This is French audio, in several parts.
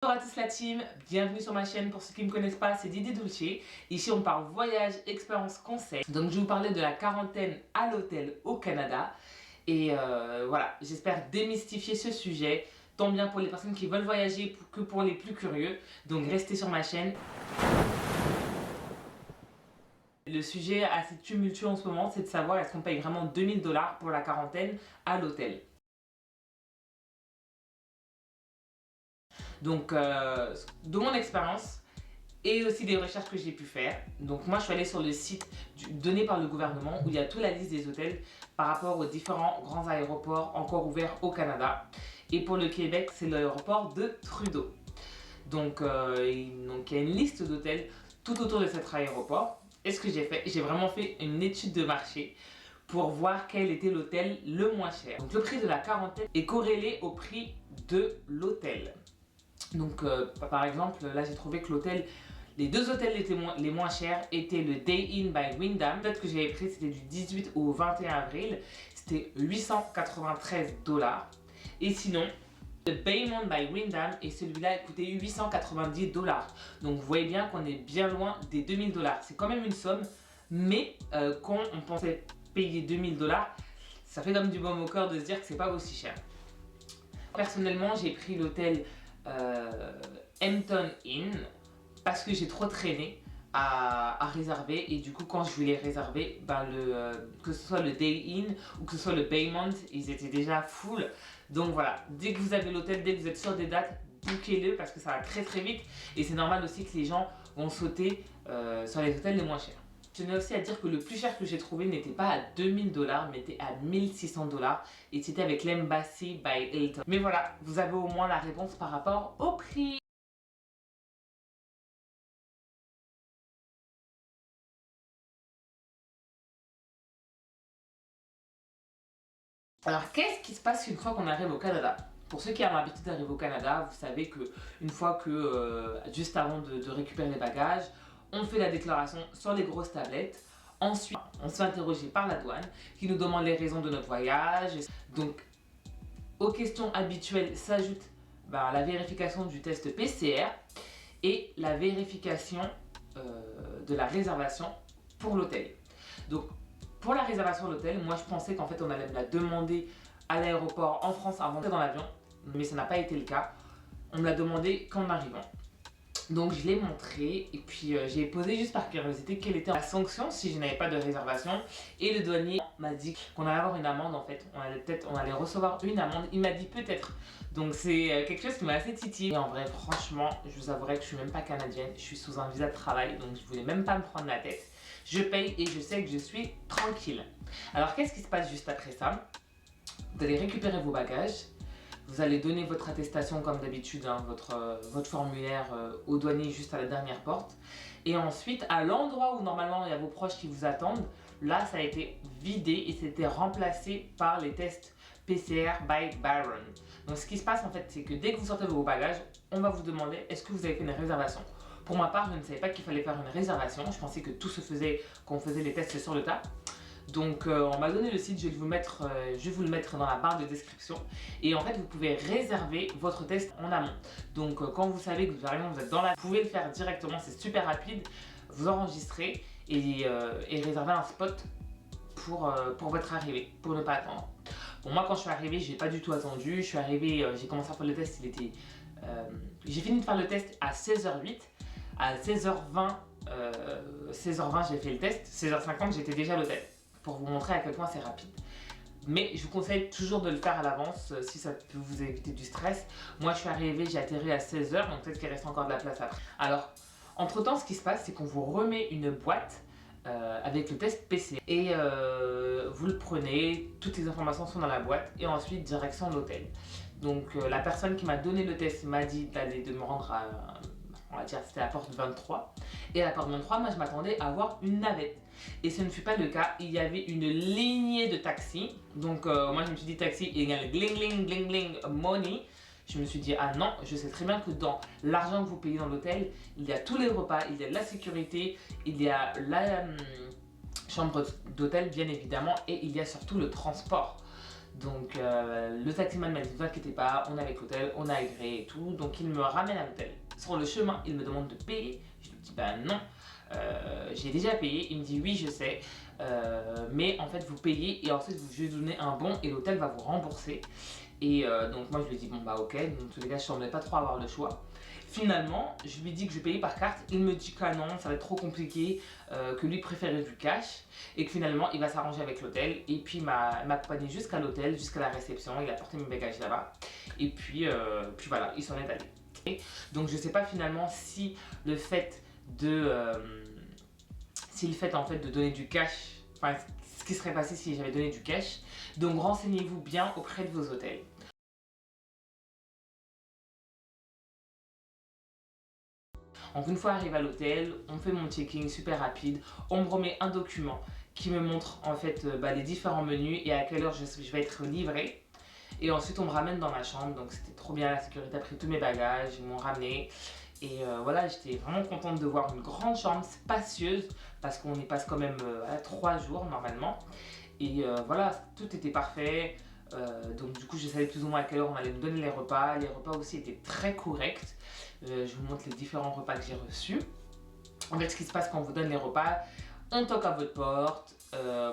Bonjour à tous la team, bienvenue sur ma chaîne. Pour ceux qui ne me connaissent pas, c'est Didi Dulce. Ici on parle voyage, expérience, conseil. Donc je vais vous parler de la quarantaine à l'hôtel au Canada. Et voilà, j'espère démystifier ce sujet, tant bien pour les personnes qui veulent voyager que pour les plus curieux. Donc restez sur ma chaîne. Le sujet assez tumultueux en ce moment, c'est de savoir est-ce qu'on paye vraiment 2000 $ pour la quarantaine à l'hôtel. Donc, de mon expérience et aussi des recherches que j'ai pu faire, donc moi je suis allée sur le site donné par le gouvernement où il y a toute la liste des hôtels par rapport aux différents grands aéroports encore ouverts au Canada. Et pour le Québec, c'est l'aéroport de Trudeau. Donc, il y a une liste d'hôtels tout autour de cet aéroport. Et ce que j'ai fait, j'ai vraiment fait une étude de marché pour voir quel était l'hôtel le moins cher. Donc le prix de la quarantaine est corrélé au prix de l'hôtel. Donc par exemple, là j'ai trouvé que les deux hôtels les moins chers étaient le Day Inn by Wyndham. Peut-être que j'avais pris, c'était du 18 au 21 avril. C'était 893 $. Et sinon, le Baymont by Wyndham, et celui-là coûtait 890 $. Donc vous voyez bien qu'on est bien loin des 2000 $. C'est quand même une somme, mais quand on pensait payer 2000 $, ça fait comme du baume au cœur de se dire que c'est pas aussi cher. Personnellement, j'ai pris l'hôtel Hampton Inn parce que j'ai trop traîné à réserver, et du coup quand je voulais réserver, que ce soit le Day Inn ou que ce soit le Baymont, ils étaient déjà full. Donc voilà, dès que vous avez l'hôtel, dès que vous êtes sûr des dates, bouquez-le parce que ça va très très vite, et c'est normal aussi que les gens vont sauter sur les hôtels les moins chers. Je tenais aussi à dire que le plus cher que j'ai trouvé n'était pas à 2000 $, mais était à 1600 $, et c'était avec l'Embassy by Hilton. Mais voilà, vous avez au moins la réponse par rapport au prix. Alors, qu'est-ce qui se passe une fois qu'on arrive au Canada? Pour ceux qui ont l'habitude d'arriver au Canada, vous savez que une fois que, juste avant de récupérer les bagages, on fait la déclaration sur les grosses tablettes. Ensuite, on se fait interroger par la douane qui nous demande les raisons de notre voyage. Donc, aux questions habituelles s'ajoute la vérification du test PCR et la vérification de la réservation pour l'hôtel. Donc, pour la réservation de l'hôtel, moi je pensais qu'en fait on allait me la demander à l'aéroport en France avant d'entrer dans l'avion, mais ça n'a pas été le cas. On me l'a demandé qu'en arrivant. Donc je l'ai montré, et puis j'ai posé juste par curiosité quelle était la sanction si je n'avais pas de réservation, et le douanier m'a dit qu'on allait avoir une amende. En fait on allait recevoir une amende, il m'a dit peut-être. Donc c'est quelque chose qui m'a assez titillé. Et en vrai, franchement, je vous avouerai que je suis même pas canadienne, je suis sous un visa de travail, donc je voulais même pas me prendre la tête. Je paye et je sais que je suis tranquille. Alors qu'est-ce qui se passe juste après ça? Vous allez récupérer vos bagages, vous allez donner votre attestation comme d'habitude, hein, votre formulaire au douanier juste à la dernière porte. Et ensuite, à l'endroit où normalement il y a vos proches qui vous attendent, là ça a été vidé et c'était remplacé par les tests PCR by Baron. Donc ce qui se passe en fait, c'est que dès que vous sortez de vos bagages, on va vous demander est-ce que vous avez fait une réservation. Pour ma part, je ne savais pas qu'il fallait faire une réservation. Je pensais que tout se faisait, qu'on faisait les tests sur le tas. Donc on m'a donné le site, je vais vous le mettre dans la barre de description. Et en fait, vous pouvez réserver votre test en amont. Donc quand vous savez que vous êtes dans la... Vous pouvez le faire directement, c'est super rapide. Vous enregistrez et réserver un spot pour votre arrivée, pour ne pas attendre. Bon, moi quand je suis arrivée, j'ai pas du tout attendu. Je suis arrivée, j'ai commencé à faire le test, j'ai fini de faire le test à 16h08. À 16h20, j'ai fait le test. 16h50, j'étais déjà à l'hôtel. Pour vous montrer à quel point c'est rapide. Mais je vous conseille toujours de le faire à l'avance si ça peut vous éviter du stress. Moi, je suis arrivée, j'ai atterri à 16h, donc peut-être qu'il reste encore de la place après. Alors, entre temps, ce qui se passe, c'est qu'on vous remet une boîte avec le test PCR. Et vous le prenez, toutes les informations sont dans la boîte, et ensuite, direction de l'hôtel. Donc, la personne qui m'a donné le test m'a dit de me rendre à... On va dire c'était la porte 23. Et à la porte 23, moi je m'attendais à avoir une navette. Et ce ne fut pas le cas. Il y avait une lignée de taxis. Donc moi je me suis dit taxi égale gling gling gling gling money. Je me suis dit ah non, je sais très bien que dans l'argent que vous payez dans l'hôtel, il y a tous les repas, il y a de la sécurité, il y a la chambre d'hôtel bien évidemment, et il y a surtout le transport. Donc le taximan m'a dit, vous inquiétez pas, on est avec l'hôtel, on a agréé et tout. Donc il me ramène à l'hôtel. Sur le chemin, il me demande de payer. Je lui dis, ben non, j'ai déjà payé. Il me dit, oui, je sais. Mais en fait, vous payez et ensuite, je vais vous donner un bon et l'hôtel va vous rembourser. Et donc moi, je lui ai dit, bon bah ok. Donc en tous les cas, je ne semblais pas trop avoir le choix. Finalement, je lui dis que je vais payer par carte. Il me dit que non, ça va être trop compliqué, que lui préférait du cash et que finalement il va s'arranger avec l'hôtel. Et puis il m'a accompagné jusqu'à l'hôtel, jusqu'à la réception. Il a porté mes bagages là-bas. Et puis voilà, il s'en est allé. Donc je sais pas finalement si le fait de en fait de donner du cash, enfin ce qui serait passé si j'avais donné du cash. Donc renseignez-vous bien auprès de vos hôtels. Donc une fois arrivé à l'hôtel, on fait mon checking super rapide, on me remet un document qui me montre en fait les différents menus et à quelle heure je vais être livré. Et ensuite on me ramène dans ma chambre, donc c'était trop bien, la sécurité a pris tous mes bagages, ils m'ont ramené. Et voilà, j'étais vraiment contente de voir une grande chambre spacieuse parce qu'on y passe quand même 3 jours normalement. Et voilà, tout était parfait. Donc du coup je savais plus ou moins à quelle heure on allait nous donner les repas. Les repas aussi étaient très corrects. Je vous montre les différents repas que j'ai reçus. En fait, ce qui se passe quand on vous donne les repas, on toque à votre porte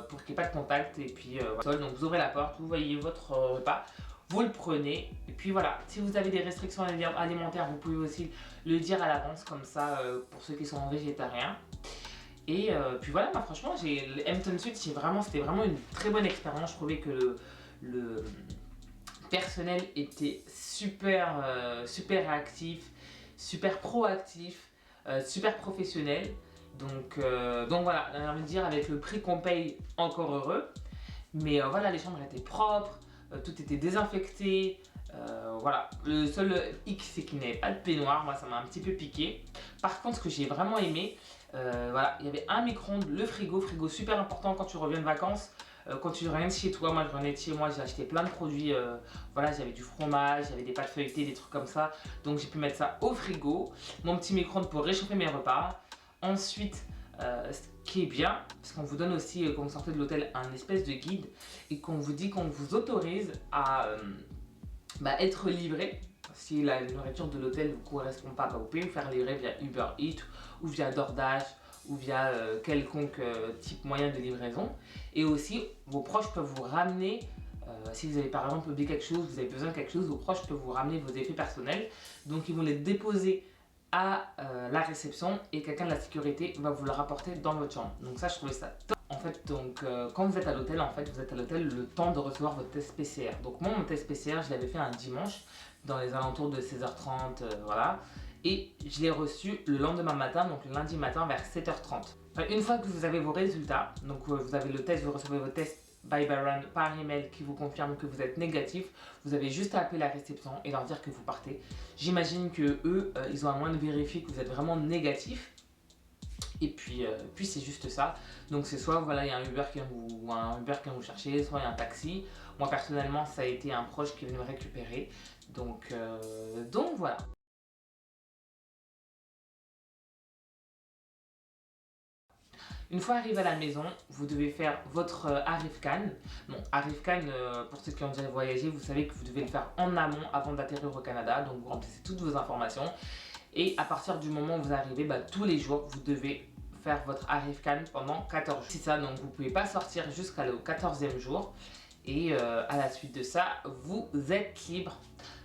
pour qu'il n'y ait pas de contact. Et puis voilà. Donc vous ouvrez la porte, vous voyez votre repas, vous le prenez. Et puis voilà, si vous avez des restrictions alimentaires, vous pouvez aussi le dire à l'avance, comme ça pour ceux qui sont végétariens. Et puis voilà, moi, franchement, le Hampton Suites, c'était vraiment une très bonne expérience. Je trouvais que le personnel était super réactif, super proactif, super professionnel. Donc voilà, j'ai envie de dire, avec le prix qu'on paye, encore heureux. Mais voilà, les chambres étaient propres, tout était désinfecté. Voilà, le seul hic, c'est qu'il n'y avait pas de peignoir. Moi, ça m'a un petit peu piqué. Par contre, ce que j'ai vraiment aimé, voilà, il y avait un micro-ondes, le frigo super important quand tu reviens de vacances. Quand tu reviens de chez toi, moi je revenais de chez moi, j'ai acheté plein de produits, voilà, j'avais du fromage, j'avais des pâtes feuilletées, des trucs comme ça, donc j'ai pu mettre ça au frigo, mon petit micro-ondes pour réchauffer mes repas. Ensuite, ce qui est bien, parce qu'on vous donne aussi, quand vous sortez de l'hôtel, un espèce de guide, et qu'on vous dit qu'on vous autorise à être livré. Si la nourriture de l'hôtel ne vous correspond pas, vous pouvez vous faire livrer via Uber Eats ou via DoorDash ou via quelconque type moyen de livraison. Et aussi, vos proches peuvent vous ramener, si vous avez par exemple oublié quelque chose, vous avez besoin de quelque chose, vos proches peuvent vous ramener vos effets personnels. Donc ils vont les déposer à la réception et quelqu'un de la sécurité va vous le rapporter dans votre chambre. Donc ça, je trouvais ça top. En fait, donc quand vous êtes à l'hôtel, vous êtes à l'hôtel le temps de recevoir votre test PCR. Donc moi, mon test PCR, je l'avais fait un dimanche dans les alentours de 16h30, voilà. Et je l'ai reçu le lendemain matin, donc le lundi matin vers 7h30. Une fois que vous avez vos résultats, donc vous avez le test, vous recevez vos tests by Baron par email qui vous confirme que vous êtes négatif, vous avez juste à appeler la réception et leur dire que vous partez. J'imagine que eux, ils ont à moins de vérifier que vous êtes vraiment négatif. Et puis c'est juste ça. Donc c'est soit voilà, il y a un Uber qui vient vous chercher, soit il y a un taxi. Moi personnellement, ça a été un proche qui est venu me récupérer. Donc voilà. Une fois arrivé à la maison, vous devez faire votre Arrive-Can. Bon, Arrive-Can, pour ceux qui ont déjà voyagé, vous savez que vous devez le faire en amont avant d'atterrir au Canada. Donc vous remplissez toutes vos informations. Et à partir du moment où vous arrivez, tous les jours, vous devez faire votre Arrive-Can pendant 14 jours. C'est ça, donc vous ne pouvez pas sortir jusqu'au 14e jour. Et à la suite de ça, vous êtes libre.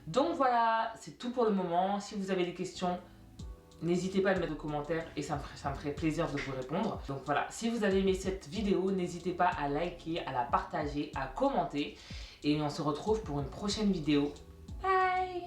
Donc voilà, c'est tout pour le moment. Si vous avez des questions, n'hésitez pas à le mettre en commentaire et ça me ferait plaisir de vous répondre. Donc voilà, si vous avez aimé cette vidéo, n'hésitez pas à liker, à la partager, à commenter. Et on se retrouve pour une prochaine vidéo. Bye!